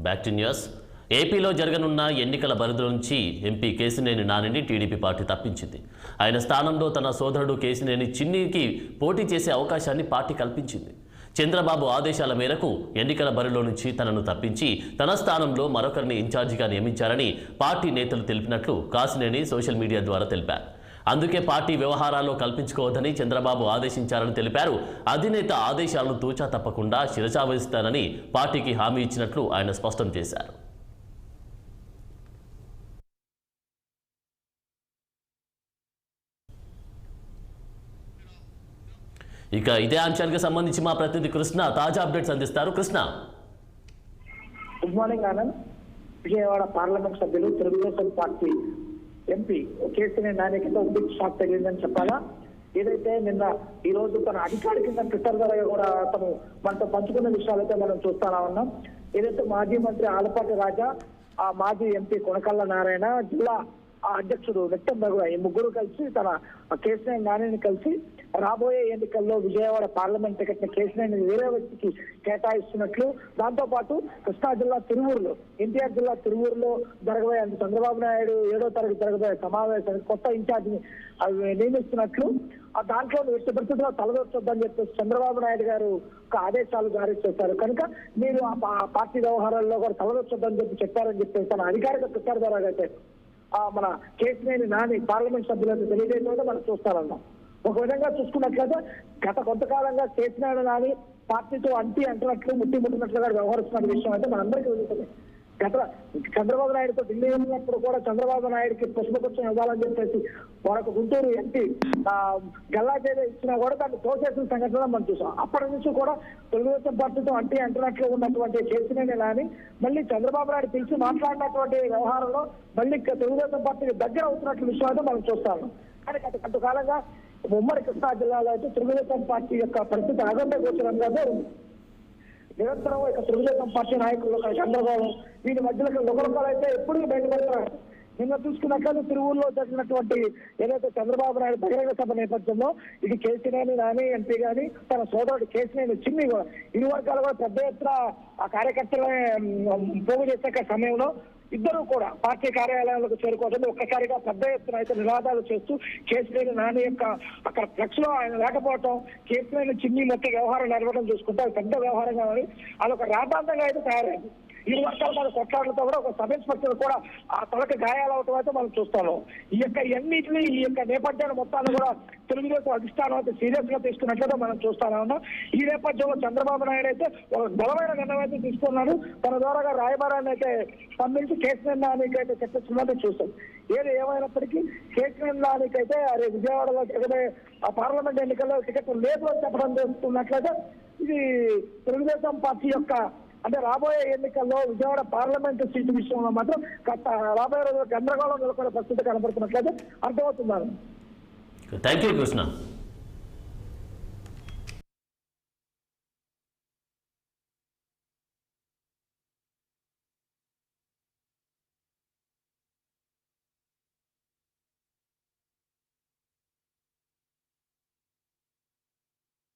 Back to news. ఏపీలో జరగనున్న ఎన్నికల బరిలో నుంచి ఎంపీ కేశినేని నానిని టీడీపీ పార్టీ తప్పించింది. ఆయన స్థానంలో తన సోదరుడు కేశినేని చిన్నికి పోటీ చేసే అవకాశాన్ని పార్టీ కల్పించింది. చంద్రబాబు ఆదేశాల మేరకు ఎన్నికల బరిలో నుంచి తనను తప్పించి తన స్థానంలో మరొకరిని ఇన్ఛార్జిగా నియమించారని పార్టీ నేతలు తెలిపినట్లు కాశినేని సోషల్ మీడియా ద్వారా తెలిపారు. అందుకే పార్టీ వ్యవహారాల్లో కల్పించుకోవద్దని చంద్రబాబు ఆదేశించారని తెలిపారు. అధినేత ఆదేశాలను తూచా తప్పకుండా శిరసావహిస్తానని పార్టీకి హామీ ఇచ్చినట్లు ఆయన స్పష్టం చేశారు. ఇక ఇదే అంశానికి సంబంధించి మా ప్రతినిధి కృష్ణ తాజా అప్డేట్స్ అందిస్తారు. Krishna. Good morning Anand. Vijayawada parliament సభ్యులు తెలుగుదేశం పార్టీ ఎంపీ కేశినేని నానికి బిగ్ షాక్ తగిలిందని చెప్పాలా. ఏదైతే నిన్న ఈ రోజు తన అధికారికంగా ట్విట్టర్ ద్వారా కూడా తను మనతో పంచుకున్న విషయాలైతే మనం చూస్తానా ఉన్నాం. ఏదైతే మాజీ మంత్రి ఆలపాటి రాజా, ఆ మాజీ ఎంపీ కొనకళ్ళ నారాయణ, జిల్లా అధ్యక్షుడు నిత్యం రఘు, ఈ ముగ్గురు కలిసి తన కేశినేని నానిని కలిసి రాబోయే ఎన్నికల్లో విజయవాడ పార్లమెంట్ టికెట్ ని కేశినేని వేరే వ్యక్తికి కేటాయిస్తున్నట్లు, దాంతో పాటు కృష్ణా జిల్లా తిరువూరులో, ఎన్టీఆర్ జిల్లా తిరువూరులో జరగబోయే చంద్రబాబు నాయుడు 7వ తరగతి జరగబోయే సమావేశానికి కొత్త ఇన్ఛార్జిని నియమిస్తున్నట్లు, దాంట్లో ఎట్టి పరిస్థితుల్లో తలదొచ్చొద్దని చెప్పేసి చంద్రబాబు నాయుడు గారు ఒక ఆదేశాలు జారీ చేశారు. కనుక మీరు ఆ పార్టీ వ్యవహారాల్లో కూడా తలదొచ్చొద్దని చెప్పారని చెప్పేసి తన అధికారిక ట్విట్టర్ ద్వారా అయితే మన కేశినేని నాని పార్లమెంట్ సభ్యులకు తెలియజేయడం మనం చూస్తారన్నాం. ఒక విధంగా చూసుకున్నట్లయితే గత కొంతకాలంగా కేశినేని నాని పార్టీతో అంటున్నట్లు ముట్టినట్లుగా వ్యవహరిస్తున్న విషయం అయితే మనందరికీ తెలుస్తుంది. గత చంద్రబాబు నాయుడుతో ఢిల్లీ వెళ్ళినప్పుడు కూడా చంద్రబాబు నాయుడుకి పుష్పగుచ్చం ఇవ్వాలని చెప్పేసి మనకు గుంటూరు ఎంపీ గల్లాచేదే ఇచ్చినా కూడా దాన్ని తోసేసిన సంఘటన మనం చూసాం. అప్పటి నుంచి కూడా తెలుగుదేశం పార్టీతో అంటున్నట్లు ఉన్నటువంటి కేశినేని నాని మళ్ళీ చంద్రబాబు నాయుడు పిలిచి మాట్లాడినటువంటి వ్యవహారంలో మళ్ళీ తెలుగుదేశం పార్టీకి దగ్గర అవుతున్నట్లు విషయం అయితే మనం చూస్తాము. కానీ గత కొంతకాలంగా ఉమ్మడి కృష్ణా జిల్లాలో అయితే తెలుగుదేశం పార్టీ యొక్క పరిస్థితి ఆగంత గోచరంగానే ఉంది. నిరంతరం ఇక తెలుగుదేశం పార్టీ నాయకులు చంద్రబాబు వీటి మధ్యలో లోకరకాలు అయితే ఎప్పుడు బయటపడతారు. నిన్న చూసుకున్నట్లయితే తిరువూరులో జరిగినటువంటి ఏదైతే చంద్రబాబు నాయుడు బహిరంగ సభ నేపథ్యంలో ఇది కేశినేని నాని ఎంపీ గాని తన సోదరుడు కేశినేని చిన్ని కూడా ఇరు వర్గాలు కూడా పెద్ద ఎత్తున ఆ కార్యకర్తలను పోగు చేసే సమయంలో ఇద్దరు కూడా పార్టీ కార్యాలయాలకు చేరుకోవడం ఒక్కసారిగా పెద్ద ఎత్తున అయితే నినాదాలు చేస్తూ కేశినేని నాని యొక్క అక్కడ ఫ్లెక్స్ లో ఆయన లేకపోవడం, కేశినేని చిన్ని మొత్తం వ్యవహారం నడవడం చూసుకుంటే అది పెద్ద వ్యవహారంగా అదొక రాద్ధాంతంగా అయితే తయారైంది. ఇరు వర్గాల మన కొట్లాటలతో కూడా ఒక సబ్ ఇన్స్పెక్టర్ కూడా ఆ తలకి గాయాలవటం అయితే మనం చూస్తాము. ఈ యొక్క నేపథ్యాన్ని మొత్తాన్ని కూడా తెలుగుదేశం అధిష్టానం అయితే సీరియస్ గా తీసుకున్నట్లయితే మనం చూస్తానే ఉన్నాం. ఈ నేపథ్యంలో చంద్రబాబు నాయుడు అయితే ఒక బలమైన నిర్ణయం అయితే తీసుకున్నాడు. తన ద్వారా రాయబారాన్ని అయితే పంపించి కేశినేని నానికి అయితే చర్చిస్తున్నట్టు చూస్తాం. ఏది ఏమైనప్పటికీ కేశినేని నానికి అయితే అదే విజయవాడలో జరగబోయే ఆ పార్లమెంట్ ఎన్నికల్లో టికెట్ లేదు అని చెప్పడం చేస్తున్నట్లయితే ఇది తెలుగుదేశం పార్టీ యొక్క అంటే రాబోయే ఎన్నికల్లో విజయవాడ పార్లమెంటు సీటు విషయంలో మాత్రం రాబోయే రోజుల్లో గందరగోళం నెలకొనే పరిస్థితి కనబడుతున్నట్లయితే అర్థమవుతున్నారు. Thank you Krishna.